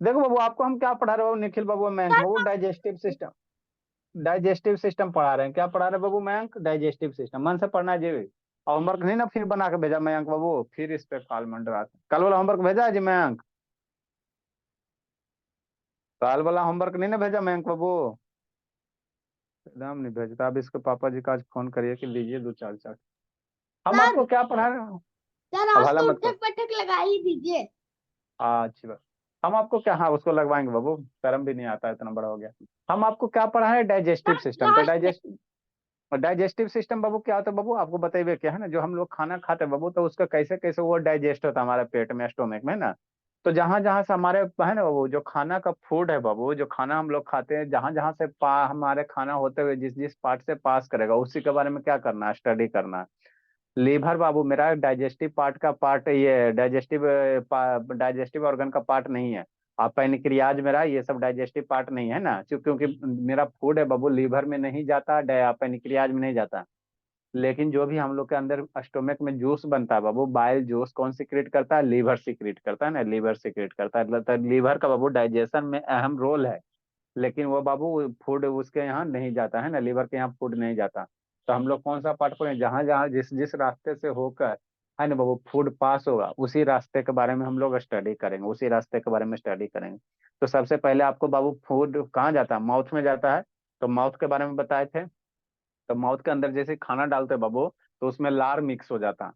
देखो बाबू, आपको हम क्या पढ़ा रहे हो निखिल बाबू, मयंक बाबू? Digestive system. डाइजेस्टिव सिस्टम पढ़ा रहे हैं। क्या पढ़ा रहे हैं बाबू मयंक? Digestive system. मन से पढ़ना है जी। और होमवर्क नहीं ना फिर बना के भेजा मयंक बाबू, फिर इस पे काल मंडरा। कल वाला होमवर्क भेजा है जी मयंक? कल वाला होमवर्क नहीं ना भेजा मयंक बाबू? एकदम नहीं भेजता। अब इसके पापा जी का आज फोन करिए कि लीजिए दो चार चार। हम सर आपको क्या पढ़ा रहे हैं? सर अब आज हाला तो मत करो। उठक बैठक लगा ही दीजिए। अच्छी बात। हम आपको क्या, हाँ उसको लगवाएंगे बाबू, शर्म भी नहीं आता, इतना बड़ा हो गया। हम आपको क्या पढ़ा है? Digestive sir system. तो लास्ट में। डाइजेस्टिव सिस्टम बाबू क्या होता है बाबू? आपको बताइए क्या है ना, जो हम लोग खाना खाते हैं बाबू, तो उसका कैसे कैसे वो डाइजेस्ट होता है हमारे पेट में, स्टोमक में ना। तो जहां जहां से हमारे है ना बाबू, जो खाना का फूड है बाबू, जो खाना हम लोग खाते हैं, जहां जहां से हमारे खाना होते हुए जिस जिस पार्ट से पास करेगा, उसी के बारे में क्या करना है? स्टडी करना है। लीवर बाबू मेरा डाइजेस्टिव पार्ट का पार्ट, ये डाइजेस्टिव ऑर्गन का पार्ट नहीं है। आप पैनक्रियाज मेरा ये सब डाइजेस्टिव पार्ट नहीं है ना, क्योंकि मेरा फूड है बाबू, लीवर में नहीं जाता, पैनक्रियाज में नहीं जाता। लेकिन जो भी हम लोग के अंदर स्टोमक में जूस बनता है बाबू, बाइल जूस कौन सीक्रेट करता है? लीवर सीक्रेट करता है ना, लीवर सीक्रेट करता है। तो लीवर का बाबू डाइजेशन में अहम रोल है। लेकिन वो बाबू फूड उसके यहाँ नहीं जाता है ना, लीवर के यहाँ फूड नहीं जाता। तो हम लोग कौन सा पार्ट पढ़े? जहां जहां जिस जिस रास्ते से होकर है ना बाबू फूड पास होगा, उसी रास्ते के बारे में हम लोग स्टडी करेंगे, उसी रास्ते के बारे में स्टडी करेंगे। तो सबसे पहले आपको बाबू फूड कहाँ जाता है? माउथ में जाता है। तो माउथ के बारे में बताए थे। तो माउथ के अंदर जैसे खाना डालते हैं बाबू, तो उसमें लार मिक्स हो जाता है।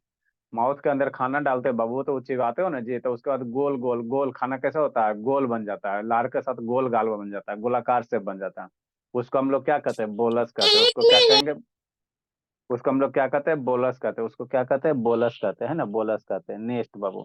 माउथ के अंदर खाना डालते हैं बाबू, तो वो चिबाते हो ना जी, तो उसके बाद गोल गोल गोल खाना कैसा होता है? गोल बन जाता है, लार के साथ गोल गाल बन जाता है, गोलाकार से बन जाता है। उसको हम लोग क्या कहते हैं? बोलस कहते हैं। एक उसको क्या मिनट। कहेंगे? उसको हम लोग क्या कहते हैं? बोलस कहते हैं। उसको क्या कहते हैं? बोलस कहते हैं ना, बोलस कहते हैं। नेक्स्ट बाबू।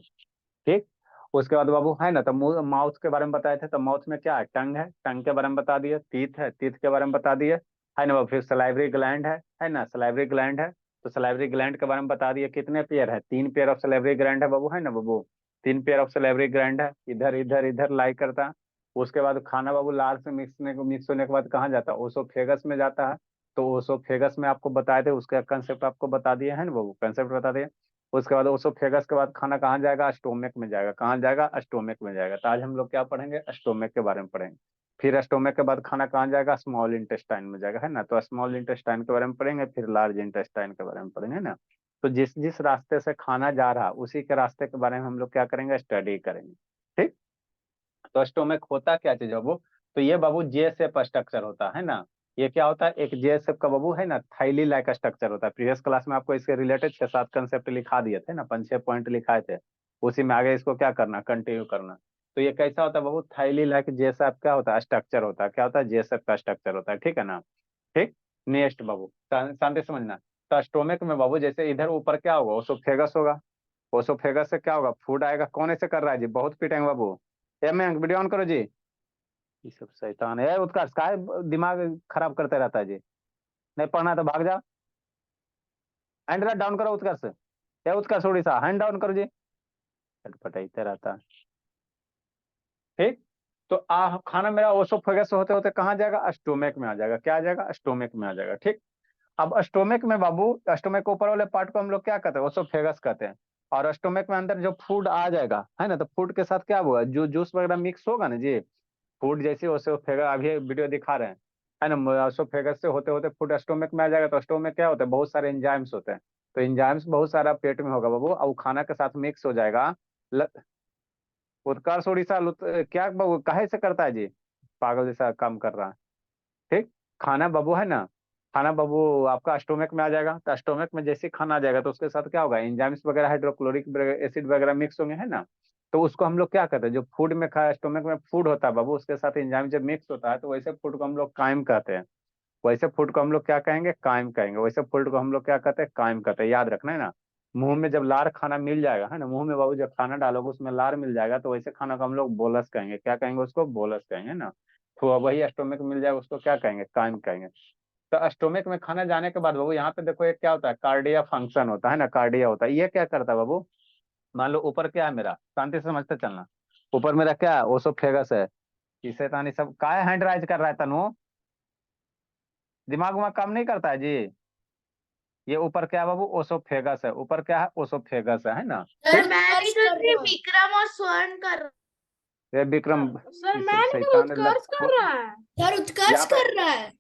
ठीक। उसके बाद बाबू है ना, तो मुंह माउथ के बारे में बताए थे। तो माउथ में क्या है? टंग है, टंग के बारे में बता दिए। टीथ है, टीथ के बारे में बता दिए। है ना बाबू? फिर सलाइवरी ग्लैंड है ना, सलाइवरी ग्लैंड है। तो सलाइवरी ग्लैंड के बारे में बता दिए। कितने पेयर है? 3 पेयर ऑफ सलाइवरी ग्लैंड है बाबू, है ना बाबू? 3 पेयर ऑफ सलाइवरी ग्लैंड है, इधर इधर इधर लाई करता है। उसके बाद खाना बाबू लार से मिक्स होने के बाद कहाँ जाता है? ओसोफेगस में जाता है। तो ओसोफेगस में आपको बताए थे, उसका कंसेप्ट आपको बता दिए है ना बाबू, कंसेप्ट बता दिए। उसके बाद ओसोफेगस के बाद खाना कहाँ जाएगा? स्टोमक में जाएगा। कहाँ जाएगा? स्टोमक में जाएगा। तो आज हम लोग क्या पढ़ेंगे? स्टोमक के बारे में पढ़ेंगे। फिर स्टोमक के बाद खाना कहाँ जाएगा? स्मॉल इंटेस्टाइन में जाएगा, है ना। तो स्मॉल इंटेस्टाइन के बारे में पढ़ेंगे, फिर लार्ज इंटेस्टाइन के बारे में पढ़ेंगे, है ना। तो जिस जिस रास्ते से खाना जा रहा, उसी के रास्ते के बारे में हम लोग क्या करेंगे? स्टडी करेंगे। ठीक। तो स्टोमक होता क्या चीज है बाबू? तो ये बाबू जे शेप स्ट्रक्चर होता है ना। ये क्या होता है? एक जे शेप का बाबू है ना, थाइली लाइक स्ट्रक्चर होता है। प्रीवियस क्लास में आपको इसके रिलेटेड 6-7 कंसेप्ट लिखा दिए थे ना, 5-6 पॉइंट लिखाए थे। उसी में आगे इसको क्या करना? कंटिन्यू करना। तो ये कैसा होता है बाबू? थाइली लाइक जे शेप क्या होता है? स्ट्रक्चर होता है। क्या होता है? जे शेप का स्ट्रक्चर होता है। ठीक है ना। ठीक। नेक्स्ट बाबू, शांति से समझना। तो स्टोमक में बाबू जैसे इधर ऊपर क्या होगा? ओसोफेगस होगा। ओसोफेगस से क्या होगा? फूड आएगा। कौन ऐसे कर रहा है जी? बहुत पिटेंगे बाबू। ए मैं वीडियो ऑन करो जी। ये सब शैतान है उत्कर्ष, का दिमाग खराब करते रहता है जी। नहीं पढ़ना तो भाग जा। हैंड डाउन करो उत्कर्ष। या उत्कर्ष उड़ीसा, हैंड डाउन करो जी। छटपटाते रहता है। ठीक। तो खाना मेरा ओसोफेगस होते होते कहाँ जाएगा? स्टोमक में आ जाएगा। क्या आ जाएगा? स्टोमक में आ जाएगा। ठीक। अब स्टोमक में बाबू, स्टोमक के ऊपर वाले पार्ट को हम लोग क्या कहते हैं? ओसोफेगस कहते हैं। और स्टोमक में अंदर जो फूड आ जाएगा है ना, तो फूड के साथ क्या होगा? जो जूस वगैरह मिक्स होगा ना जी, फूड जैसे ओसोफेगस, अभी वीडियो दिखा रहे हैं है ना, ओसोफेगस से होते होते फूड स्टोमक में आ जाएगा। तो स्टोमक क्या होता है? बहुत सारे एंजाइम्स होते हैं। तो एंजाइम्स बहुत सारा पेट में होगा बाबू, और वो खाना के साथ मिक्स हो जाएगा। ल, उत्कर्ष उड़ीसा क्या बाबू काहे से करता है जी? पागल जैसा काम कर रहा है। ठीक। खाना बाबू है ना, खाना बाबू आपका स्टोमक में आ जाएगा। तो स्टोमक में जैसे खाना आ जाएगा, तो उसके साथ क्या होगा? एंजाइम्स वगैरह, हाइड्रोक्लोरिक एसिड वगैरह मिक्स होंगे, है ना। तो उसको हम लोग क्या कहते हैं? जो फूड में खा, स्टोमक में फूड होता है बाबू, उसके साथ एंजाइम जब मिक्स होता है, तो वैसे फूड को हम लोग काइम कहते हैं। वैसे फूड को हम लोग क्या कहेंगे? काइम कहेंगे। वैसे फूड को हम लोग क्या कहते हैं? काइम कहते हैं। याद रखना है ना। मुंह में जब लार खाना मिल जाएगा है ना, मुंह में बाबू जब खाना डालोगे उसमें लार मिल जाएगा, तो वैसे खाना को हम लोग बोलस कहेंगे। क्या कहेंगे? उसको बोलस कहेंगे ना। तो वही स्टोमक मिल जाएगा, उसको क्या कहेंगे? काइम कहेंगे। तो स्टोमक में खाना जाने के बाद बाबू यहाँ पे देखो, एक क्या होता है? कार्डिया फंक्शन होता है ना, कार्डिया होता है। ये क्या करता है बाबू? मान लो ऊपर क्या है मेरा, शांति से समझते चलना। ऊपर मेरा क्या है? ओसोफेगस है। इसे तानी सब काय हैंड राइज कर रहा है तनु? दिमाग में काम नहीं करता है जी। ये ऊपर क्या है बाबू? ओसोफेगस है। ऊपर क्या है? ओसोफेगस है ना। सर ठीक। मैं नहीं कर रही, विक्रम और स्वर्ण कर। ये विक्रम सर मैं नहीं, शैतान उत्कर्ष कर रहा है। सर उत्कर्ष कर रहा है।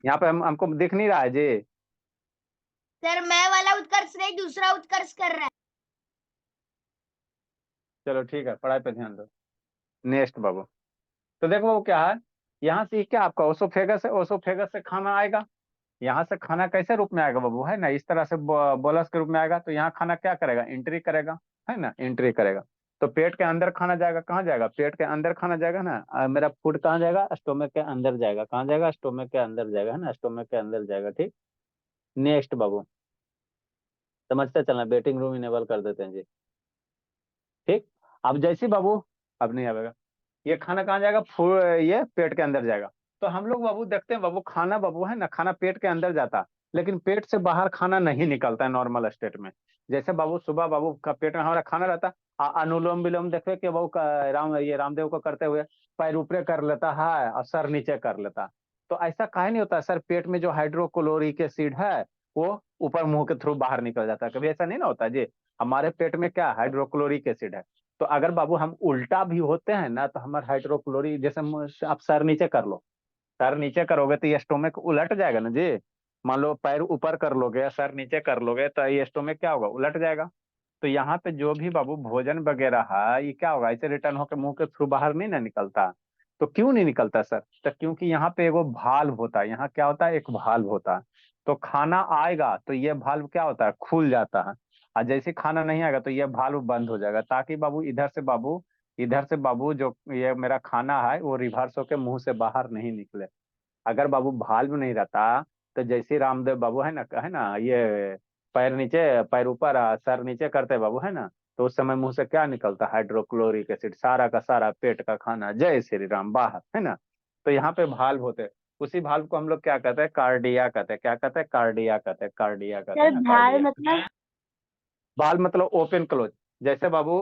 यहाँ पे हमको दिख नहीं रहा है जी। सर मैं वाला उत्कर्ष नहीं, दूसरा उत्कर्ष कर रहा है। चलो ठीक है, पढ़ाई पे ध्यान दो। नेक्स्ट बाबू। तो देखो वो क्या है, यहाँ से क्या आपका ओसोफेगस है, ओसोफेगस से खाना आएगा। यहाँ से खाना कैसे रूप में आएगा बाबू, है ना, इस तरह से बोलस के रूप में आएगा। तो यहाँ खाना क्या करेगा, एंट्री करेगा, है ना, एंट्री करेगा। तो पेट के अंदर खाना जाएगा, कहाँ जाएगा, पेट के अंदर खाना जाएगा ना। मेरा फूड कहाँ जाएगा, स्टोमक के अंदर जाएगा। कहाँ जाएगा, स्टोमक के अंदर जाएगा, है ना, स्टोमक के अंदर जाएगा। ठीक। नेक्स्ट बाबू, समझते चलना, वेटिंग रूम इनेबल कर देते हैं जी। ठीक। अब जैसे बाबू, अब नहीं आएगा, ये खाना कहाँ जाएगा, ये पेट के अंदर जाएगा। तो हम लोग बाबू देखते हैं बाबू, खाना बाबू है ना, खाना पेट के अंदर जाता, लेकिन पेट से बाहर खाना नहीं निकलता है नॉर्मल स्टेट में। जैसे बाबू सुबह बाबू का पेट में हमारा खाना रहता, अनुलोम विलोम देखे कि बाबू ये रामदेव को करते हुए पैर ऊपरे कर लेता है और सर नीचे कर लेता। तो ऐसा काहे नहीं होता सर, पेट में जो हाइड्रोक्लोरिक एसिड है वो ऊपर मुंह के थ्रू बाहर निकल जाता है, कभी ऐसा नहीं ना होता जी। हमारे पेट में क्या हाइड्रोक्लोरिक एसिड है। तो अगर बाबू हम उल्टा भी होते हैं ना, तो हमारे हाइड्रोक्लोरिक, जैसे आप सर नीचे कर लो, सर नीचे करोगे तो ये स्टोमक उलट जाएगा ना जी। मान लो पैर ऊपर कर लोगे, सर नीचे कर लोगे, तो ये स्टोमक क्या होगा, उलट जाएगा। तो यहाँ पे जो भी बाबू भोजन वगैरह है, ये क्या होगा, ऐसे रिटर्न होकर मुंह के थ्रू बाहर नहीं ना निकलता। तो क्यों नहीं निकलता सर, तो क्योंकि यहाँ पे एगो भाल्व होता है, यहाँ क्या होता है, एक भाल्व होता है। तो खाना आएगा तो ये भाल्व क्या होता है, खुल जाता है। और जैसे खाना नहीं आएगा तो ये भाल्व बंद हो जाएगा, ताकि बाबू इधर से बाबू जो ये मेरा खाना है वो रिवर्स होके मुंह से बाहर नहीं निकले। अगर बाबू भाल्व नहीं रहता, तो जैसे रामदेव बाबू है ना, ये पैर नीचे पैर ऊपर सर नीचे करते बाबू, है ना, तो उस समय मुंह से क्या निकलता, हाइड्रोक्लोरिक एसिड, सारा का सारा पेट का खाना, जय श्री राम, बाहर, है ना। तो यहाँ पे भाल्व होते, उसी भाल्व को हम लोग क्या कहते हैं, कार्डिया कहते हैं। क्या कहते हैं, कार्डिया कहते हैं, कार्डिया कहते हैं सर ना, भाल कार्डिया। मतलब? भाल्व मतलब ओपन क्लोज। जैसे बाबू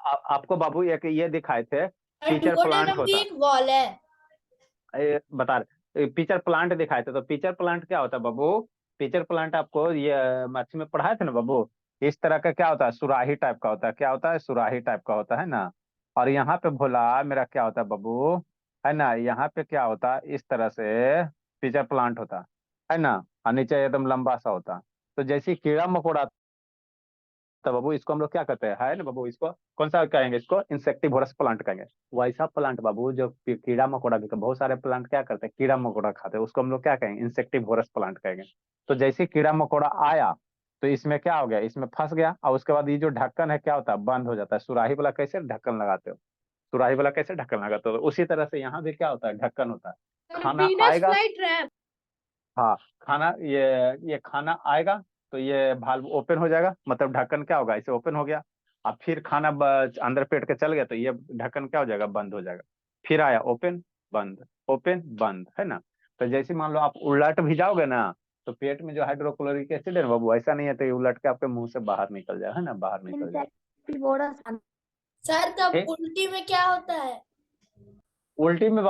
आपको बाबू एक ये दिखाए थे, टीचर प्लांट डुओडेनम भी होता, एक वॉल है। बता रहे पिक्चर प्लांट दिखाए थे। तो पिक्चर प्लांट क्या होता है बाबू, पिक्चर प्लांट आपको ये मैथ्स में पढ़ाए थे ना बाबू, इस तरह का क्या होता है, सुराही टाइप का होता है। क्या होता है, सुराही टाइप का होता है ना। और यहाँ पे भोला मेरा क्या होता है बाबू, है ना, यहाँ पे क्या होता है, इस तरह से पिक्चर प्लांट होता है ना। और नीचे एकदम लंबा सा होता। तो जैसे कीड़ा मकोड़ा तो बाबू इसको हम लोग क्या कहते हैं, है ना बाबू, इसको कौन सा कहेंगे, इसको इंसेक्टिवोरस प्लांट कहेंगे। वैसा प्लांट बाबू जो कीड़ा मकोड़ा भी, बहुत सारे प्लांट क्या करते हैं, कीड़ा मकोड़ा खाते हैं, उसको हम लोग क्या कहेंगे, इंसेक्टिवोरस प्लांट कहेंगे। तो जैसे कीड़ा मकोड़ा आया तो इसमें क्या हो गया, इसमें फंस गया, और उसके बाद ये जो ढक्कन है क्या होता है, बंद हो जाता है। सुराही वाला कैसे ढक्कन लगाते हो, सुराही वाला कैसे ढक्कन लगाते हो, उसी तरह से यहाँ भी क्या होता है, ढक्कन होता है। खाना वीनस आएगा, फ्लाई ट्रैप। हाँ, खाना ये खाना आएगा तो ये भाल्व ओपन हो जाएगा, मतलब ढक्कन क्या होगा, इसे ओपन हो गया। अब फिर खाना अंदर पेट के चल गया तो ये ढक्कन क्या हो जाएगा, बंद हो जाएगा। फिर आया ओपन बंद, ओपन बंद, है ना। तो जैसे मान लो आप उलट भी जाओगे ना, तो पेट में जो हाइड्रोक्लोरिक एसिड है ना बाबू, ऐसा नहीं है, तो ये उलट के आपके मुंह से बाहर निकल जाए, है ना, बाहर निकल जाए। सर तब ठीक। उल्टी में क्या होता है? उल्टी में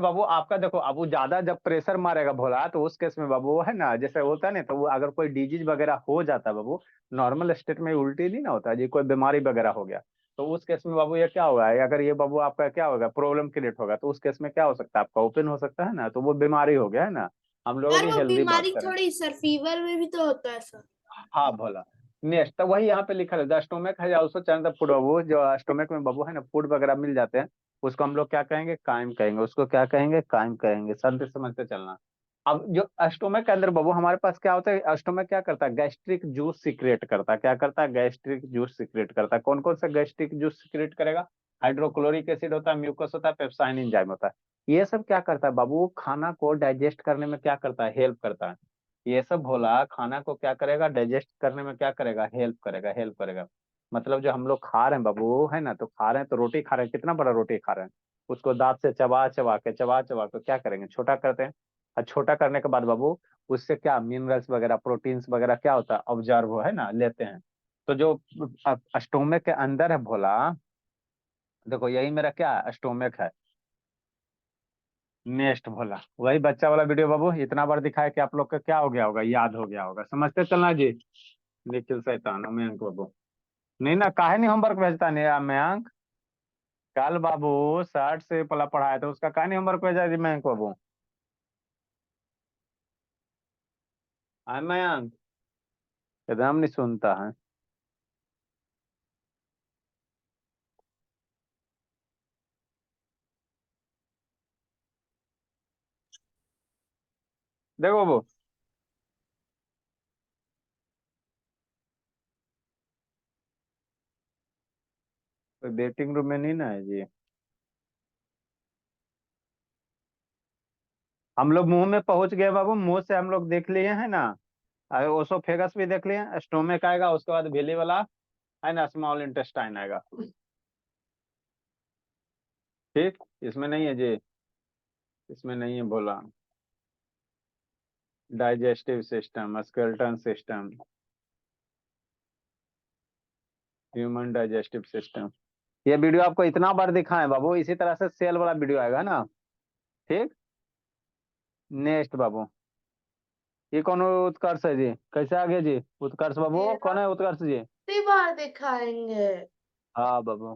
बाबू आपका देखो, अब वो ज्यादा जब प्रेशर मारेगा भोला, तो उस केस में बाबू, है ना, जैसे होता है ना, तो वो अगर कोई डिजीज वगैरह हो जाता है बाबू, नॉर्मल स्टेट में उल्टी नहीं ना होता जी, कोई बीमारी वगैरह हो गया, तो उस केस में बाबू ये क्या होगा, अगर ये बाबू आपका क्या होगा, प्रॉब्लम क्रिएट होगा, तो उस केस में क्या हो सकता है, आपका ओपन हो सकता है ना, तो वो बीमारी हो गया, है ना। हम लोग सर अभी वो हेल्दी बात बीमारी करें। थोड़ी सर फीवर में भी तो होता है सर। हाँ भोला। नेक्स्ट तो वही यहाँ पे लिखा है, द स्टोमक है ऑल्सो चैन द फूड बाबू, जो स्टोमक में बाबू है ना, फूड वगैरह मिल जाते हैं, उसको हम लोग क्या कहेंगे, काइम कहेंगे, उसको क्या कहेंगे, काइम कहेंगे। समझते समझते चलना। अब जो स्टोमक के अंदर बाबू हमारे पास क्या होता है, स्टोमक क्या करता है, गैस्ट्रिक जूस सिक्रेट करता है। क्या करता है, गैस्ट्रिक जूस सिक्रेट करता है। कौन कौन सा गैस्ट्रिक जूस सिक्रेट करेगा, हाइड्रोक्लोरिक एसिड होता है, म्यूकस होता है, पेप्साइन एंजाइम होता है। ये सब क्या करता है बाबू, खाना को डाइजेस्ट करने में क्या करता है, हेल्प करता है। ये सब भोला खाना को क्या करेगा, डाइजेस्ट करने में क्या करेगा, हेल्प करेगा, हेल्प करेगा। मतलब जो हम लोग खा रहे हैं बाबू, है ना, तो खा रहे हैं, तो रोटी खा रहे हैं, कितना बड़ा रोटी खा रहे हैं, उसको दांत से चबा चबा के क्या करेंगे, छोटा करते हैं। और छोटा करने के बाद बाबू उससे क्या मिनरल्स वगैरह, प्रोटीन्स वगैरह क्या होता है, ऑब्जर्व, है ना, लेते हैं। तो जो स्टोमक के अंदर है भोला, देखो यही मेरा क्या स्टोमक है। नेक्स्ट भोला, वही बच्चा वाला वीडियो बाबू, इतना बार दिखाया कि आप लोग का क्या हो गया होगा, याद हो गया होगा। समझते चलना जी। निखिल शैतान, मयंक बाबू, नहीं ना, काहे नहीं होमवर्क भेजता नहीं मयंक। कल बाबू शर्ट से पढ़ाया था, उसका कहानी होमवर्क भेजा जी मैं बाबू। हाँ मयंक, एकदम नहीं सुनता है। देखो बाबू, तो वेटिंग रूम में नहीं ना है जी। हम लोग मुंह में पहुंच गए बाबू, मुंह से हम लोग देख लिए हैं ना। ओसोफेगस भी देख लिए, स्टोमक आएगा, उसके बाद भेली वाला है ना, स्मॉल इंटेस्टाइन आएगा। ठीक, इसमें नहीं है जी, इसमें नहीं है बोला। Digestive system, skeleton system, human digestive system. ये वीडियो आपको इतना बार दिखाएं बाबू, इसी तरह से सेल वाला वीडियो आएगा ना। ठीक। नेक्स्ट बाबू, ये कौन उत्कर्ष है जी, कैसे आ गया जी उत्कर्ष बाबू, ये कौन है उत्कर्ष जी? कितनी बार दिखाएंगे? हाँ बाबू,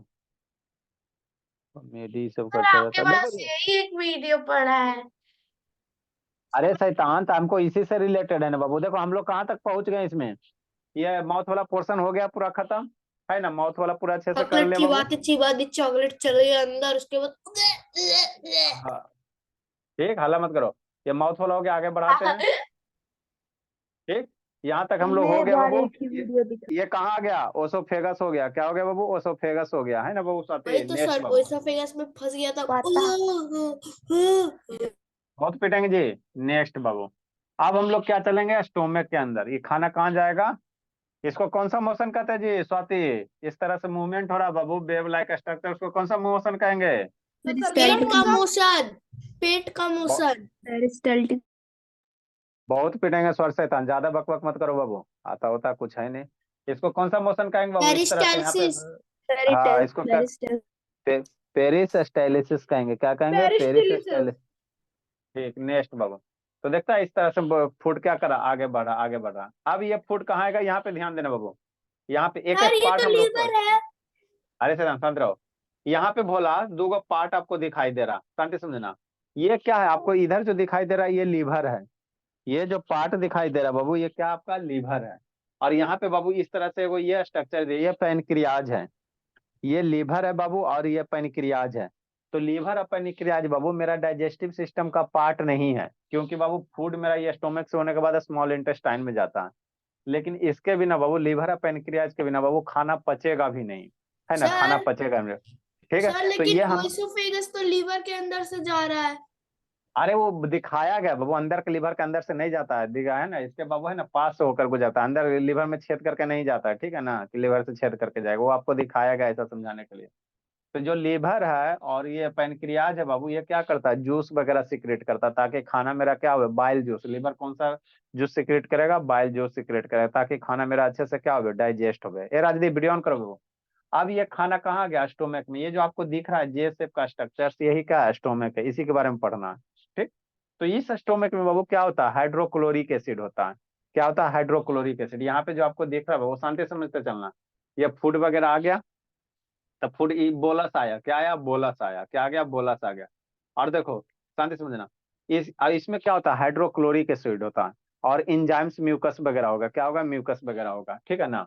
कॉमेडी सब सर करता आपके रहता, देखो पास जी। यही एक वीडियो पड़ा है। अरे शैतान, तो हमको इसी से रिलेटेड है ना बाबू। देखो हम लोग कहाँ तक पहुंच गए इसमें। ये माउथ वाला पोर्शन हो गया पूरा खत्म, है ना, माउथ वाला पूरा अच्छे से कर चॉकलेट लिया बाबू। चिबा दी, चॉकलेट चले गई अंदर, उसके बाद हाँ, ठीक, हल्ला मत करो। ये माउथ वाला हो गया, आगे बढ़ाते हैं। ठीक, यहाँ तक हम लोग हो मैं गया बार बाबू। एक ही वीडियो दिखा। ये कहाँ आ गया, ओसोफेगस हो गया, क्या हो गया बाबू, ओसोफेगस हो गया, है ना बाबू वही साथी। तो नेक्स्ट सर, बाबू, ओएसोफेगस में फंस गया था। पता। बहुत पिटेंगे जी। नेक्स्ट बाबू, अब हम लोग क्या चलेंगे, स्टोमक के अंदर। ये खाना कहाँ जाएगा, इसको कौन सा मोशन कहते हैं जी स्वाति? इस तरह से मूवमेंट हो रहा है बाबू, वेव लाइक स्ट्रक्चर, उसको कौन सा मोशन कहेंगे? पेट का पेरिस्टाल्टिक। मोशन, पेट का मोशन। पेरिस्टाल्टिक। बहुत पिटेंगे स्वर शैतान, ज्यादा बकबक मत करो बाबू, आता होता कुछ है नहीं। इसको कौन सा मोशन कहेंगे बाबू, इस तरह से यहाँ पे। पेरिस्टालसिस। हाँ, इसको क्या, पेरिस्टल। पेरिस स्टाइलिसिस कहेंगे, क्या कहेंगे, पेरिस स्टाइलिस। ठीक, नेक्स्ट बाबू। तो देखता है इस तरह से फूड क्या करा, आगे बढ़ा आगे बढ़ा। अब ये फूड कहाँ आएगा, यहाँ पे ध्यान देना बाबू। यहाँ पे एक सर एक ये पार्ट तो हम लोग को। लीवर है। अरे सर शांत रहो। यहाँ पे भोला दो गो पार्ट आपको दिखाई दे रहा, शांति समझना। ये क्या है आपको इधर जो दिखाई दे रहा है, ये लीवर है। ये जो पार्ट दिखाई दे रहा है बाबू, ये क्या आपका लीवर है। और यहाँ पे बाबू इस तरह से वो ये स्ट्रक्चर, ये पैनक्रियाज है। ये लीवर है बाबू और ये पैनक्रियाज है। तो लीवर और पैनक्रियाज बाबू मेरा डाइजेस्टिव सिस्टम का पार्ट नहीं है, क्योंकि बाबू फूड मेरा ये स्टोमक से होने के बाद स्मॉल इंटेस्टाइन में जाता है। लेकिन इसके बिना बाबू, लीवर और पैनक्रियाज के बिना बाबू खाना पचेगा भी नहीं, है ना, खाना सर पचेगा नहीं। ठीक है, सर तो लेकिन ये हम, ओएसोफेगस तो लीवर के अंदर से जा रहा है। अरे वो दिखाया गया बाबू, अंदर के लीवर के अंदर से नहीं जाता है, दिखा है ना इसके बाबू, है ना, पास से होकर गुजरता है, अंदर लीवर में छेद करके नहीं जाता है, ठीक है ना, कि लीवर से छेद करके जाएगा, वो आपको दिखाया गया ऐसा समझाने के लिए। तो जो लीवर है और ये पैनक्रियाज है बाबू, ये क्या करता है, जूस वगैरह सिक्रेट करता है, ताकि खाना मेरा क्या हो, बाइल जूस। लीवर कौन सा जूस सिक्रेट करेगा, बाइल जूस सिक्रेट करेगा, ताकि खाना मेरा अच्छे से क्या हो, डाइजेस्ट हो गया। ए राजदीप वीडियो ऑन करोगे वो। अब ये खाना कहाँ गया, स्टोमक में। ये जो आपको दिख रहा है जे शेप का स्ट्रक्चर, यही क्या है, स्टोमक है, इसी के बारे में पढ़ना है। ठीक, तो इस स्टोमक में बाबू क्या होता है, हाइड्रोक्लोरिक एसिड होता है। क्या होता है, हाइड्रोक्लोरिक एसिड। यहाँ पे जो आपको दिख रहा है वो शांति से समझते चलना। ये फूड वगैरह आ गया, तब फूड बोलस आया, क्या आया, बोलस आया, क्या आ गया, बोलस आ गया। और देखो शांति से समझना, इसमें क्या होता है, हाइड्रोक्लोरिक एसिड होता है। और इंजाइम्स म्यूकस वगैरह होगा, क्या होगा, म्यूकस वगैरह होगा, ठीक है ना।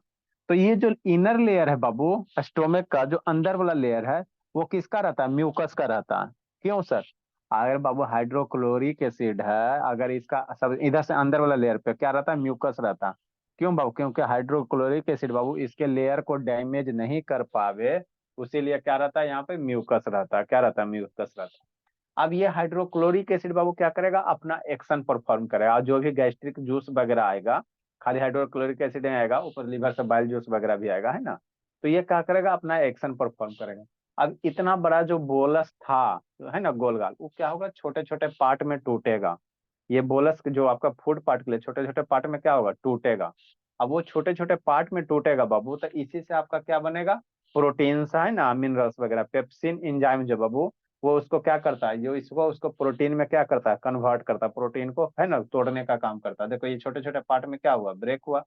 तो ये जो इनर लेयर है बाबू, स्टोमक का जो अंदर वाला लेयर है, वो किसका रहता है, म्यूकस का रहता है। क्यों सर, अगर बाबू हाइड्रोक्लोरिक एसिड है, अगर इसका सब इधर से अंदर वाला लेयर पे क्या रहता है, म्यूकस रहता है। क्यों बाबू, क्योंकि हाइड्रोक्लोरिक एसिड बाबू इसके लेयर को डैमेज नहीं कर पावे, उसीलिए क्या रहता है, यहाँ पे म्यूकस रहता है, क्या रहता है, म्यूकस रहता है। अब ये हाइड्रोक्लोरिक एसिड बाबू क्या करेगा, अपना एक्शन परफॉर्म करेगा, और जो भी गैस्ट्रिक जूस वगैरह आएगा, खाली हाइड्रोक्लोरिक एसिड नहीं आएगा, ऊपर लीवर से बाइल जूस वगैरह भी आएगा, है ना। तो ये क्या करेगा, अपना एक्शन परफॉर्म करेगा। अब इतना बड़ा जो बोलस था, है ना, गोलगाल, वो क्या होगा, छोटे छोटे पार्ट में टूटेगा। ये बोलस जो आपका फूड पार्ट के लिए छोटे छोटे पार्ट में क्या होगा, टूटेगा। अब वो छोटे छोटे पार्ट में टूटेगा बाबू, तो इसी से आपका क्या बनेगा, प्रोटीन है ना, मिनरल्स वगैरह, पेप्सिन एंजाइम जो बाबू, वो उसको क्या करता है, जो इसको उसको प्रोटीन में क्या करता है, कन्वर्ट करता है, प्रोटीन को, है ना, तोड़ने का काम करता है। देखो ये छोटे छोटे पार्ट में क्या हुआ, ब्रेक हुआ।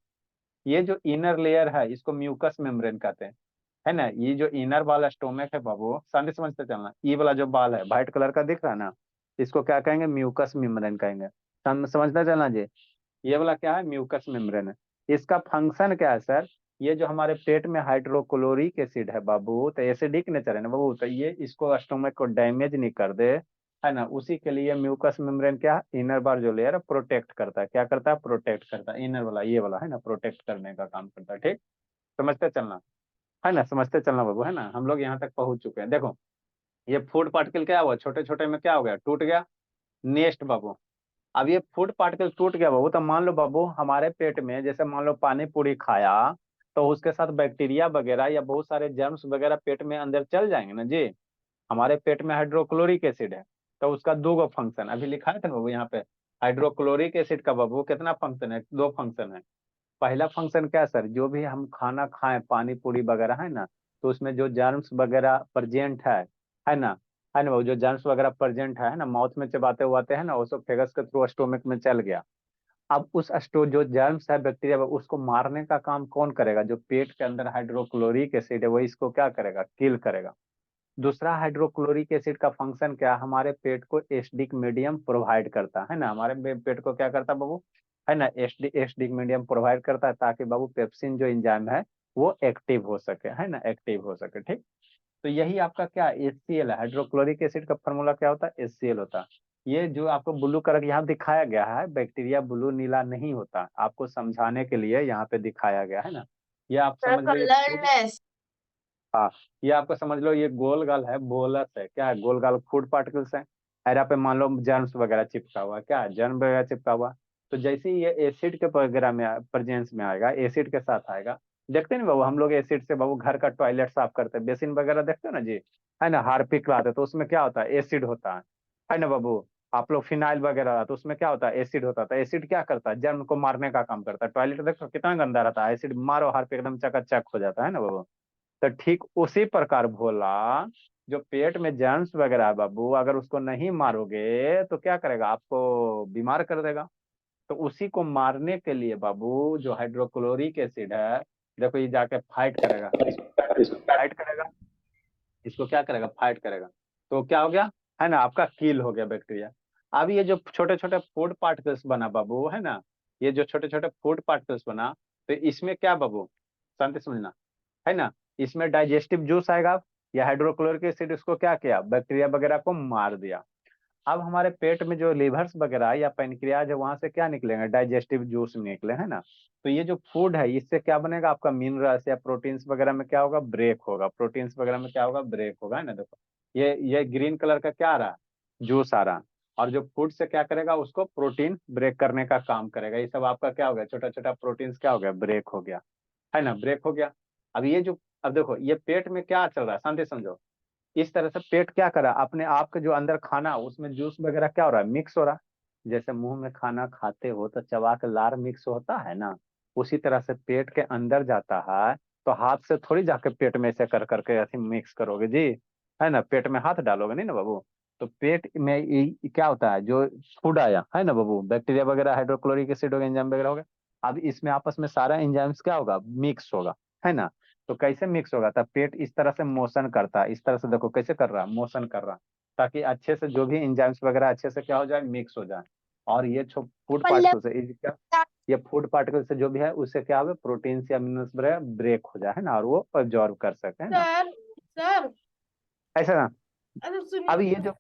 ये जो इनर लेयर है इसको म्यूकस मेम्ब्रेन कहते हैं। है ना। ये जो इनर वाला स्टोमक है बाबू, शांति समझते चलना, ये वाला जो बाल है व्हाइट कलर का दिख रहा है ना, इसको क्या कहेंगे, म्यूकस मेम्ब्रेन कहेंगे। समझते चलना जी। ये वाला क्या है, म्यूकस मेम्ब्रेन है। इसका फंक्शन क्या है सर, ये जो हमारे पेट में हाइड्रोक्लोरिक एसिड है बाबू, तो एसिडिक नेचर है ना बाबू, तो ये इसको स्टोमक को डैमेज नहीं कर दे, है ना। उसी के लिए म्यूकस मेम्ब्रेन क्या है, इनर बार जो लेयर है प्रोटेक्ट करता है। क्या करता है, प्रोटेक्ट करता है। इनर वाला ये वाला है ना, प्रोटेक्ट करने का काम करता है। ठीक, समझते चलना, है ना, समझते चलना बाबू, है ना। हम लोग यहाँ तक पहुंच चुके हैं। देखो ये फूड पार्टिकल क्या हुआ, छोटे छोटे में क्या हो गया, टूट गया, नेस्ट बाबू। अब ये फूड पार्टिकल टूट गया बाबू, तो मान लो बाबू हमारे पेट में जैसे मान लो पानी पूरी खाया, तो उसके साथ बैक्टीरिया वगैरह या बहुत सारे जर्म्स वगैरह पेट में अंदर चल जाएंगे ना जी। हमारे पेट में हाइड्रोक्लोरिक एसिड है, तो उसका दो गो फंक्शन अभी लिखा है था बाबू यहाँ पे। हाइड्रोक्लोरिक एसिड का बाबू कितना फंक्शन है, दो फंक्शन है। पहला फंक्शन क्या है सर, जो भी हम खाना खाएं पानी पूरी वगैरह है ना, तो उसमें जो जर्म्स वगैरह प्रेजेंट है ना, है ना वो जो जर्म्स वगैरह प्रेजेंट है ना, माउथ में चबाते हुआते हैं ना, वो सब फेगस के थ्रू स्टोमक में चल गया। अब उस स्टो जो जर्म्स है बैक्टीरिया, उसको मारने का काम कौन करेगा, जो पेट के अंदर हाइड्रोक्लोरिक एसिड है वो इसको क्या करेगा, किल करेगा। दूसरा हाइड्रोक्लोरिक एसिड का फंक्शन क्या, हमारे पेट को एसिडिक मीडियम प्रोवाइड करता है ना, हमारे पेट को क्या करता है बाबू, है ना, एसिडिक मीडियम प्रोवाइड करता है, ताकि बाबू पेप्सिन जो एंजाइम है वो एक्टिव हो सके, है ना, एक्टिव हो सके। ठीक, तो यही आपका क्या HCl है। हाइड्रोक्लोरिक एसिड का फॉर्मूला क्या होता है, HCl होता है। ये जो आपको ब्लू कलर यहाँ दिखाया गया है, बैक्टीरिया ब्लू नीला नहीं होता, आपको समझाने के लिए यहाँ पे दिखाया गया है ना। ये आप सर समझ लो, ये कलरलेस। हाँ, ये आपको समझ लो, ये गोल गाल है, बोलस है, क्या है, गोल गाल फूड पार्टिकल्स है। एरा पे मान लो जर्म्स वगैरह चिपका हुआ, क्या है, जर्म वगैरह चिपका हुआ। तो जैसे ही ये एसिड के वगैरह में प्रेजेंस में आएगा, एसिड के साथ आएगा। देखते नहीं बाबू, हम लोग एसिड से बाबू घर का टॉयलेट साफ करते हैं, बेसिन वगैरह देखते हो ना जी, है ना, हार्पिक लाते तो उसमें क्या होता है, एसिड होता है ना बाबू। आप लोग फिनाइल वगैरह तो उसमें क्या होता है, एसिड होता है। एसिड क्या करता है, जर्म को मारने का काम करता है। टॉयलेट देखो कितना गंदा रहता है, एसिड मारो हार्पिक एकदम चकाचक हो जाता है ना बाबू। तो ठीक उसी प्रकार भोला, जो पेट में जर्म्स वगैरह है बाबू, अगर उसको नहीं मारोगे तो क्या करेगा, आपको बीमार कर देगा। तो उसी को मारने के लिए बाबू जो हाइड्रोक्लोरिक एसिड है, देखो ये जाके फाइट करेगा, इसको फाइट करेगा, इसको क्या करेगा, फाइट करेगा। तो क्या हो गया, है ना, आपका किल हो गया बैक्टीरिया। अब ये जो छोटे छोटे फूड पार्टिकल्स बना बाबू, है ना, ये जो छोटे छोटे फूड पार्टिकल्स बना, तो इसमें क्या बाबू, शांति समझना, है ना, इसमें डाइजेस्टिव जूस आएगा, या हाइड्रोक्लोरिक एसिड उसको क्या किया, बैक्टीरिया वगैरह को मार दिया। अब हमारे पेट में जो लिवर्स वगैरह या पेनक्रियाज है, वहां से क्या निकलेंगे, डाइजेस्टिव जूस निकले, है ना। तो ये जो फूड है इससे क्या बनेगा, आपका मिनरल्स या प्रोटीन्स वगैरह में क्या होगा, ब्रेक होगा, प्रोटीन्स वगैरह में क्या होगा, ब्रेक होगा, है ना। देखो ये ग्रीन कलर का क्या आ रहा है, जूस आ रहा है। और जो फूड से क्या करेगा, उसको प्रोटीन ब्रेक करने का काम करेगा। ये सब आपका क्या हो गया, छोटा छोटा प्रोटीन्स क्या हो गया, ब्रेक हो गया, है ना, ब्रेक हो गया। अब ये जो, अब देखो ये पेट में क्या चल रहा है, शांति समझो। इस तरह से पेट क्या कर रहा है, अपने आप के जो अंदर खाना उसमें जूस वगैरह क्या हो रहा है, मिक्स हो रहा है। जैसे मुंह में खाना खाते हो तो चबा के लार मिक्स होता है ना, उसी तरह से पेट के अंदर जाता है। तो हाथ से थोड़ी जाके पेट में ऐसे कर करके ऐसे मिक्स करोगे जी, है ना, पेट में हाथ डालोगे नहीं ना बाबू। तो पेट में क्या होता है, जो फूड आया है ना बाबू, बैक्टीरिया वगैरह हाइड्रोक्लोरिक एसिड हो गया, एंजाइम वगैरह हो गया। अब इसमें आपस में सारा एंजाइम्स क्या होगा, मिक्स होगा, है ना। तो कैसे मिक्स होगा, तब पेट इस तरह से मोशन करता है, इस तरह से देखो कैसे कर रहा है, मोशन कर रहा है, ताकि अच्छे से जो भी एंजाइम्स वगैरह अच्छे से क्या हो जाए, मिक्स हो जाए। और ये फूड पल्लव पार्टिकल से क्या, ये फूड पार्टिकल से जो भी है उससे क्या हो, प्रोटीन या मिनरल्स वगैरह ब्रेक हो जाए, है ना, और वो अब्जॉर्ब कर सके, है ना, सर सर ऐसा ना। अरे अब सुनिए।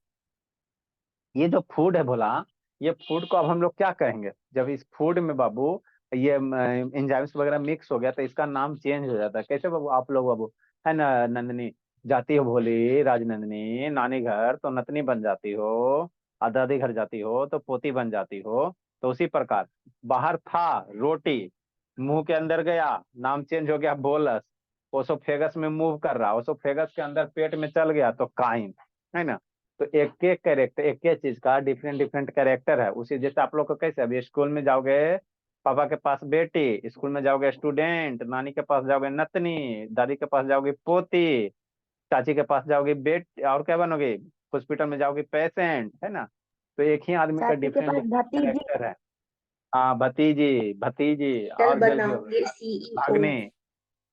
ये जो फूड है भोला, ये फूड को अब हम लोग क्या कहेंगे, जब इस फूड में बाबू ये एंजाइम्स वगैरह मिक्स हो गया, तो इसका नाम चेंज हो जाता है। कैसे बाबू, आप लोग बाबू, है ना, नंदनी जाती हो भोली, राजनंदनी नानी घर तो नतनी बन जाती हो, और दादी घर जाती हो तो पोती बन जाती हो। तो उसी प्रकार बाहर था रोटी, मुंह के अंदर गया, नाम चेंज हो गया बोलस, ओसोफेगस में मूव कर रहा, ओसोफेगस के अंदर पेट में चल गया तो काइम, है ना। तो एक एक कैरेक्टर, एक एक चीज का डिफरेंट डिफरेंट कैरेक्टर है। उसी जैसे आप लोग को कैसे, अभी स्कूल में जाओगे पापा के पास बेटी, स्कूल में जाओगे स्टूडेंट, नानी के पास जाओगे नतनी, दादी के पास जाओगे पोती, चाची के पास जाओगे बेटी, और क्या बनोगे, हॉस्पिटल में जाओगे पेशेंट, है ना। तो एक ही आदमी का चाची के डिफरेंट पास डिफरेंट भतीजी। कैरेक्टर है। हाँ, भतीजी, भतीजी कल और जल्दी हो, बनाओगे CEO। भगनी,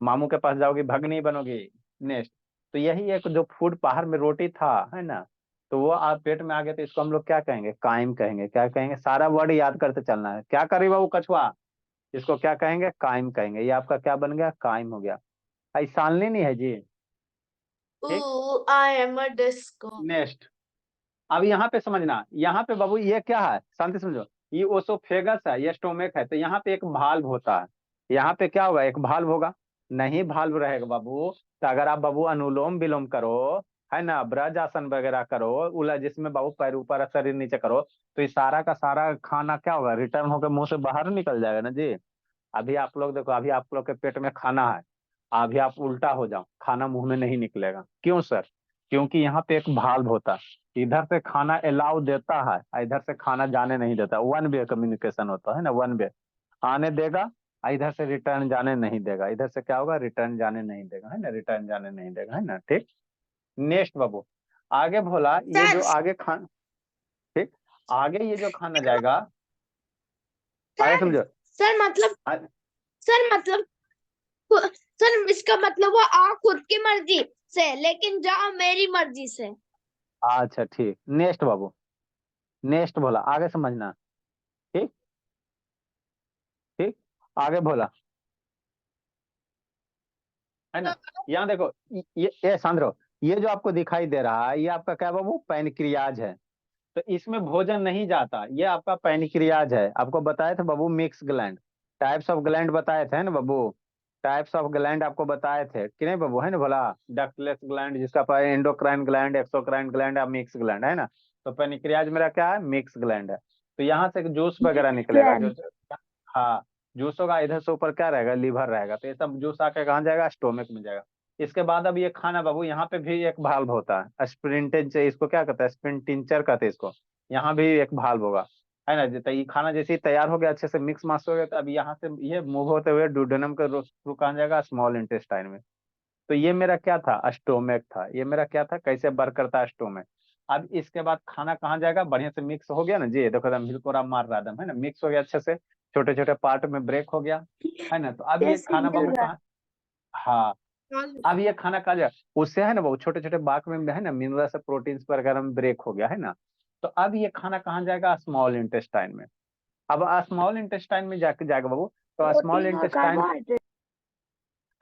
मामू के पास जाओगी भगनी बनोगी, नेक्स्ट। तो यही एक जो फूड बाहर में रोटी था, है ना, तो वो आप पेट में आ गया, तो इसको हम लोग क्या कहेंगे? काइम कहेंगे। क्या कहेंगे? सारा वर्ड याद करते चलना है। क्या करी बाबू कछुआ? इसको क्या कहेंगे? काइम कहेंगे। ये आपका क्या बन गया? काइम हो गया। ऐसा नहीं है जी। ठीक। Ooh, I am a disco. Next. अब यहाँ पे समझना, यहाँ पे बाबू ये क्या है? शांति समझो। ये ओसोफेगस है, ये स्टोमेक है, तो यहाँ पे एक भाल्व होता है। यहाँ पे क्या होगा? एक भाल्व होगा। नहीं भाल्व रहेगा बाबू, तो अगर आप बाबू अनुलोम विलोम करो, है ना, ब्रज आसन वगैरह करो, उला जिसमें बाबू पैर ऊपर शरीर नीचे करो, तो ये सारा का सारा खाना क्या होगा? रिटर्न होकर मुंह से बाहर निकल जाएगा ना जी। अभी आप लोग देखो, अभी आप लोग के पेट में खाना है, अभी आप उल्टा हो जाओ, खाना मुंह में नहीं निकलेगा। क्यों सर? क्योंकि यहाँ पे एक भाल्व होता है, इधर से खाना अलाउ देता है, इधर से खाना जाने नहीं देता। वन वे कम्युनिकेशन होता है ना, वन वे। आने देगा, इधर से रिटर्न जाने नहीं देगा। इधर से क्या होगा? रिटर्न जाने नहीं देगा, है ना, रिटर्न जाने नहीं देगा, है ना। ठीक। नेक्स्ट बाबू, आगे भोला, ये सर जो आगे खाना, ठीक, आगे ये जो खाना जाएगा, आगे सर समझो। सर मतलब आ- सर मतलब सर इसका मतलब वो आ खुद की मर्जी से लेकिन जा मेरी मर्जी से। अच्छा ठीक। नेक्स्ट बाबू, नेक्स्ट भोला, आगे समझना। ठीक। ठीक। आगे भोला, है ना। यहाँ देखो, ये सांद्रो, ये जो आपको दिखाई दे रहा है, ये आपका क्या बाबू? पैनक्रियाज है। तो इसमें भोजन नहीं जाता, ये आपका पैनक्रियाज है। आपको बताए थे बाबू mix gland, types of gland बताए थे ना बाबू। टाइप्स ऑफ ग्लैंड आपको बताए थे कि नहीं बाबू, है ना भोला? डक्टलेस ग्लैंड, जिसका एंडोक्राइन ग्लैंड, एक्सोक्राइन ग्लैंड या मिक्स ग्लैंड, है ना। तो पैनक्रियाज मेरा क्या है? मिक्स ग्लैंड है। तो यहाँ से जूस वगैरह निकलेगा जो, हाँ, जूस होगा। इधर से ऊपर क्या रहेगा? लीवर रहेगा। तो ये सब जूस आके कहाँ जाएगा? स्टोमक में जाएगा। इसके बाद अब ये खाना बाबू, यहाँ पे भी एक भाल्व होता है, स्प्रिंटेज, इसको क्या कहता है? स्प्रिंटिंचर कहते हैं इसको। यहाँ भी एक भाल्व होगा, है ना। तो ये खाना जैसे ही तैयार हो गया, अच्छे से मिक्स मास हो गया, तो अब यहाँ से ये मूव होते हुए डुडेनम के थ्रू कहाँ जाएगा? स्मॉल इंटेस्टाइन में। तो ये मेरा क्या था? स्टोमक था। ये मेरा क्या था? कैसे वर्क करता है स्टोमक। अब इसके बाद खाना कहाँ जाएगा? बढ़िया से मिक्स हो गया ना जी, देखो एकदम हिलकोरा मार रहा एकदम, है ना, मिक्स हो गया अच्छे से, छोटे छोटे पार्ट में ब्रेक हो गया, है ना। तो अब ये खाना बाबू कहाँ, हाँ, अब ये खाना कहाँ जाए? उससे है ना वो छोटे छोटे बाक में है ना, मिनरल्स प्रोटीन्स वगैरह में ब्रेक हो गया, है ना। तो अब ये खाना कहाँ जाएगा? स्मॉल इंटेस्टाइन में। अब स्मॉल इंटेस्टाइन में जाके जाएगा बाबू, तो स्मॉल प्रोटीन और इंटेस्टाइन, कार्बोहाइड्रेट।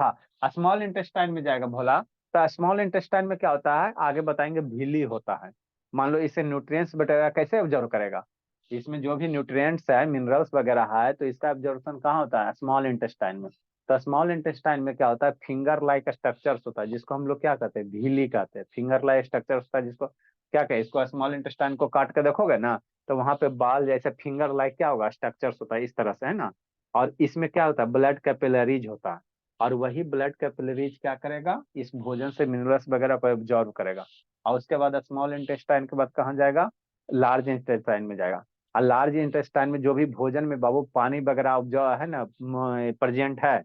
हाँ, स्मॉल इंटेस्टाइन में जाएगा भोला। तो स्मॉल इंटेस्टाइन में क्या होता है? आगे बताएंगे, भीली होता है। मान लो इसे न्यूट्रिएंट्स वगैरह कैसे ऑब्जर्व करेगा? इसमें जो भी न्यूट्रिएंट्स है, मिनरल्स वगैरह है, तो इसका ऑब्जर्वेशन कहाँ होता है? स्मॉल इंटेस्टाइन में। तो स्मॉल इंटेस्टाइन में क्या होता है? फिंगर लाइक स्ट्रक्चर्स होता है, जिसको हम लोग क्या कहते हैं? भीली कहते हैं। फिंगर लाइक स्ट्रक्चर होता है, जिसको क्या कहते हैं? इसको स्मॉल इंटेस्टाइन को काट के देखोगे ना, तो वहां पे बाल जैसे फिंगर लाइक क्या होगा? स्ट्रक्चर्स होता है इस तरह से, है ना। और इसमें क्या होता है? ब्लड कैपिलरीज होता है। और वही ब्लड कैपिलरीज क्या करेगा? इस भोजन से मिनरल्स वगैरह को एब्जॉर्ब करेगा। और उसके बाद स्मॉल इंटेस्टाइन के बाद कहाँ जाएगा? लार्ज इंटेस्टाइन में जाएगा। और लार्ज इंटेस्टाइन में जो भी भोजन में बाबू पानी वगैरह जो है ना प्रेजेंट है,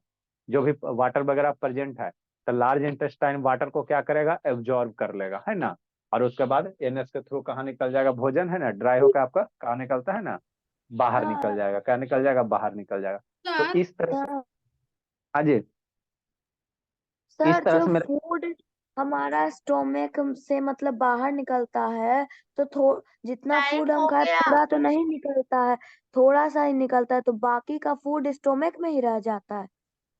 जो भी वाटर वगैरह प्रेजेंट है, तो लार्ज इंटेस्टाइन वाटर को क्या करेगा? एब्जॉर्ब कर लेगा, है ना। और उसके बाद एनएस के थ्रू कहाँ निकल जाएगा? भोजन, है ना, ड्राई होकर आपका कहाँ निकलता है ना? बाहर निकल जाएगा। क्या निकल जाएगा? बाहर निकल जाएगा। तो सर इस तरह से, हाँ जी, इस सर तरह जो से मेरा, फूड हमारा स्टोमक से मतलब बाहर निकलता है तो जितना टाइम फूड हम हो खाए गया। पूरा तो नहीं निकलता है, थोड़ा सा ही निकलता है, तो बाकी का फूड स्टोमक में ही रह जाता है।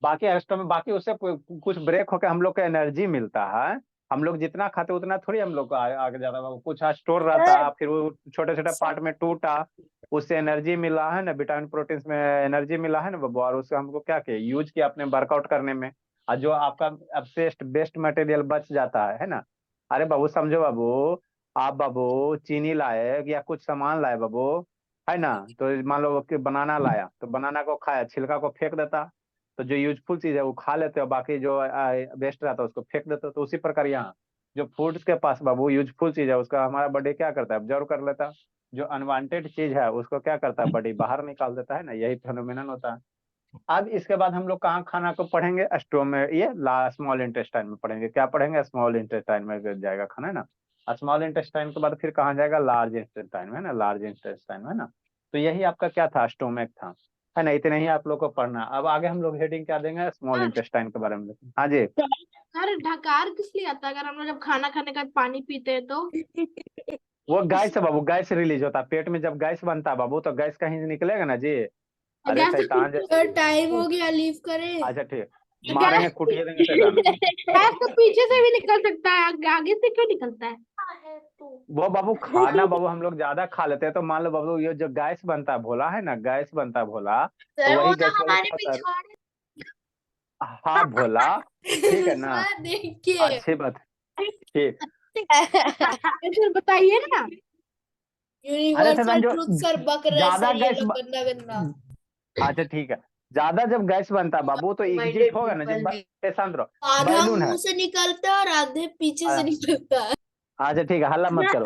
बाकी एक्स्ट्रा में बाकी उससे कुछ ब्रेक होकर हम लोग को एनर्जी मिलता है। हम लोग जितना खाते उतना थोड़ी हम लोग को आगे जाता है, कुछ स्टोर रहता है, सर फिर वो छोटे छोटे पार्ट में टूटा, उससे एनर्जी मिला, है ना, विटामिन प्रोटीन्स में एनर्जी मिला, है ना बाबू। और उससे हमको क्या किया? यूज किया अपने वर्कआउट करने में। और जो आपका अपसेस्ट बेस्ट मटेरियल बच जाता है ना। अरे बाबू समझो बाबू, आप बाबू चीनी लाए या कुछ सामान लाए बाबू, है ना, तो मान लो कि बनाना लाया, तो बनाना को खाया, छिलका को फेंक देता, तो जो यूजफुल चीज है वो खा लेते हो, बाकी जो वेस्ट रहता है उसको फेंक देते हो। तो उसी प्रकार यहाँ जो फूड्स के पास बाबू यूजफुल चीज है, उसका हमारा बॉडी क्या करता है? ऑब्जर्व कर लेता है। जो अनवांटेड चीज है उसको क्या करता है? बॉडी बाहर निकाल देता है ना। यही फेनोमेनन होता है। अब इसके बाद हम लोग कहाँ खाना को पढ़ेंगे? स्टोमक, ये स्मॉल इंटेस्टाइन में पढ़ेंगे। क्या पढ़ेंगे? स्मॉल इंटेस्टाइन में जाएगा खाना, है ना। स्मॉल इंटेस्टाइन के बाद फिर कहाँ जाएगा? लार्ज इंटेस्टाइन में, है ना, लार्ज इंटेस्टाइन में, है ना। तो यही आपका क्या था? स्टोमक था। है ना, इतने ही आप लोग को पढ़ना। अब आगे हम लोग हेडिंग क्या देंगे, स्मॉल इंटेस्टाइन के बारे में देखें। हाँ जी। सर ढकार किस लिए आता है? अगर हम लोग जब खाना खाने का पानी पीते हैं तो वो गैस है बाबू, गैस रिलीज होता है पेट में, जब गैस बनता है बाबू तो गैस कहीं से निकलेगा ना जी। अरे गैस शैतान सर टाइम हो गया, लीव करें। अच्छा ठीक, मारेंगे कुटिया देंगे शैतान। गैस तो पीछे से भी निकल सकता है, आगे से क्यों निकलता है? वो बाबू खाना बाबू हम लोग ज्यादा खा लेते हैं तो मान लो बाबू ये जो गैस बनता है भोला है ना, गैस बनता है भोला, तो सर वो वही तो गैस वाला हमारे क्या होता है। पिछवाड़े। हाँ भोला, ठीक है ना, सर देखिए। अच्छी बात, ठीक। सर बताइए ना। अरे शैतान यूनिवर्सल जो ट्रूथ सर बक रहे हैं ज्यादा सर, ये गैस लोग गंदा गंदा। अच्छा ठीक है, ज्यादा जब गैस बनता है बाबू तो एग्जिट होगा ना, जब शांत रहो, आधा बैलून है। मुंह से निकलता है और आधे पीछे से निकलता है। अच्छा ठीक है, हल्ला मत करो,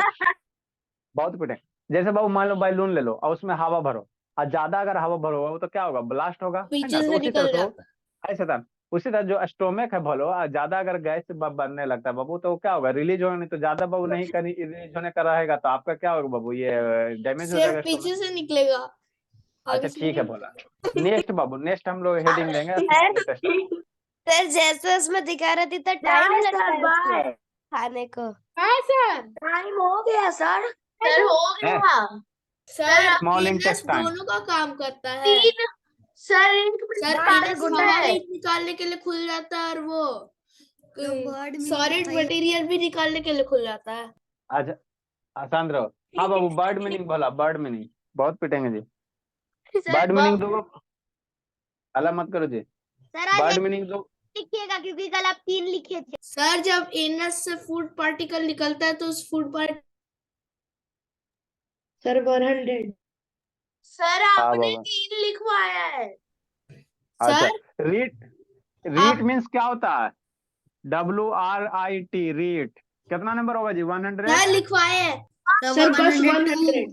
बहुत पिटे। जैसे बाबू मान लो बैलून ले लो और उसमें हवा भरो, और ज्यादा अगर हवा भरोगे तो क्या होगा, ब्लास्ट होगा, है पीछे ना। तो से उसी तरह निकल से जाता है शैतान, उसी तरह जो स्टोमेक है भलो, ज्यादा अगर गैस बनने लगता है बाबू तो क्या होगा, रिलीज होगा नहीं, तो ज्यादा बाबू नहीं करी रिलीज होने का रहेगा तो आपका क्या होगा बाबू, ये डैमेज हो सिर्फ जाएगा स्टोमक। पीछे से निकलेगा, अच्छा आगे से ठीक है नहीं। बोला। नेक्स्ट बाबू, नेक्स्ट हम लोग हेडिंग देंगे स्मॉल इंटेस्टाइन। सर जैसे उसमें दिखा रही थी तो टाइम लगता है उसको खाने को। हाँ सर। टाइम हो गया सर। सर हो है गया। Sir small NS intestine. दोनों का काम करता है। सर एनएस हवा निकालने के लिए खुल जाता है और वो सॉलिड मटेरियल भी निकालने के लिए खुल जाता है। अच्छा आसान रहो। हाँ बाबू, बर्ड मीनिंग बोला, बर्ड मीनिंग बहुत पिटेंगे जी। बर्ड मीनिंग दो, अला मत करो जी, सर आज बर्ड एक मीनिंग दो। लिखिएगा क्योंकि कल आप 3 लिखे थे। सर जब एनएस से फूड पार्टिकल निकलता है तो उस फूड पार्ट। सर 100। सर हाँ आपने बाबा। 3 लिखवाया है। अच्छा, सर रीट, रीट आप मीन्स क्या होता है, WRIT, रीट। कितना नंबर होगा जी, 100? सर लिखवाए हैं। सर बस 100।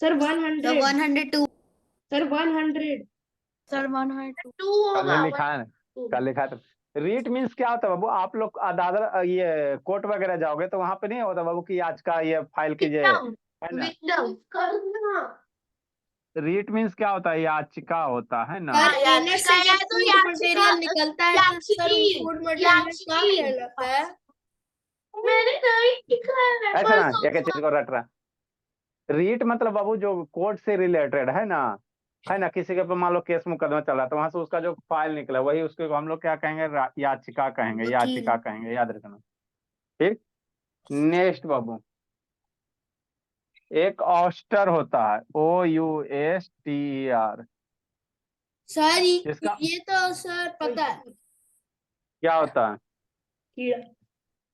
सर 100। 102। सर 100। सर 102 कल होगा। लिखा है ना, कल लिखा था। रीट मीन्स क्या होता है बाबू, आप लोग दादर ये कोर्ट वगैरह जाओगे तो वहां पे नहीं होता बाबू कि आज का ये फाइल कीजिए, है ना। रीट मीन्स क्या होता है, याचिका होता है ना। सर एनएस से जब फूड मटेरियल निकलता है तो सर फूड मटेरियल क्या कहलाता है? मैंने नहीं लिखा है। ऐसा ना एक चीज को रट रहा, रीट मतलब बाबू जो कोर्ट से रिलेटेड है ना, किसी के ऊपर मान लो केस मुकदमा चल रहा है तो वहां से उसका जो फाइल निकला वही उसको हम लोग क्या कहेंगे, याचिका कहेंगे, याचिका कहेंगे, याद रखना। ठीक। नेक्स्ट बाबू, एक ऑस्टर होता है, OUSTER। सर इसका ये तो सर पता है। क्या होता है,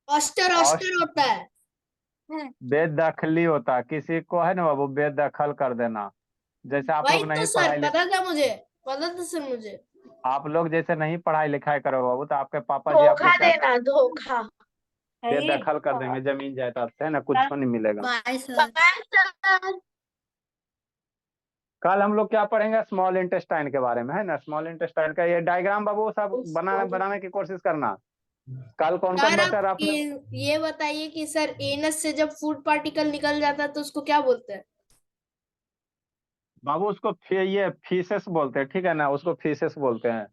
ऑस्टर ऑस्ट ऑस्टर होता है। बेदखली होता है, किसी को है ना बाबू बेदखल कर देना। जैसे आप वही लोग तो नहीं सर पढ़ाई पता था मुझे। पता था सर मुझे। आप लोग जैसे नहीं पढ़ाई लिखाई करो बाबू तो आपके पापा जी आपको क्या धोखा। बेदखल कर देंगे जमीन जायदाद से, है ना, कुछ नहीं मिलेगा। Bye sir. कल हम लोग क्या पढ़ेंगे, स्मॉल इंटेस्टाइन के बारे में, है ना। स्मॉल इंटेस्टाइन का ये डायग्राम बाबू सब बनाने की कोशिश करना। कल कौन कौन सर बच्चा आप आपने, ये बताइए कि सर एनएस से जब फूड पार्टिकल निकल जाता है तो उसको क्या बोलते हैं? बाबू उसको ये फीसेस बोलते हैं, ठीक है ना, उसको फीसेस बोलते हैं।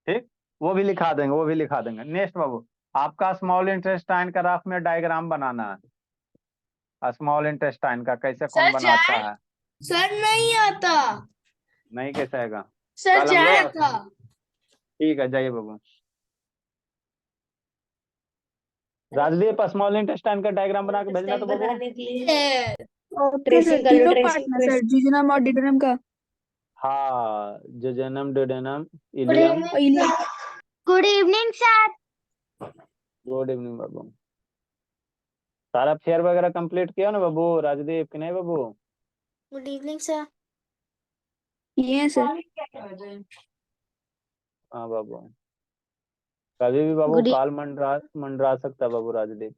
ठीक, वो भी लिखा देंगे, वो भी लिखा देंगे। नेक्स्ट बाबू, आपका स्मॉल इंटेस्टाइन का रफ में डायग्राम बनाना है, स्मॉल इंटेस्टाइन का कैसे कौन सर बनाता है। सर नहीं आता। नहीं कैसे आएगा, सर कल हम जाया लोग, था। ठीक है जाइए बाबू। राजदीप स्मॉल इंटेस्टाइन का डायग्राम बना के भेजना तो बाबू। बनाने के लिए सर तीनों पार्ट में सर, जीजनम और डिडोनम का हाँ, जेजेनम, डोडेनम, इलियम। और ileum. Good evening sir. Good evening बाबू। सारा फेयर वगैरह कंप्लीट किया ना बाबू, राजदीप कि नहीं बाबू। Good evening sir. ये है सर। हाँ बाबू, कभी भी बाबू गुड काल मंडरा मंडरा सकता है बाबू राजदीप।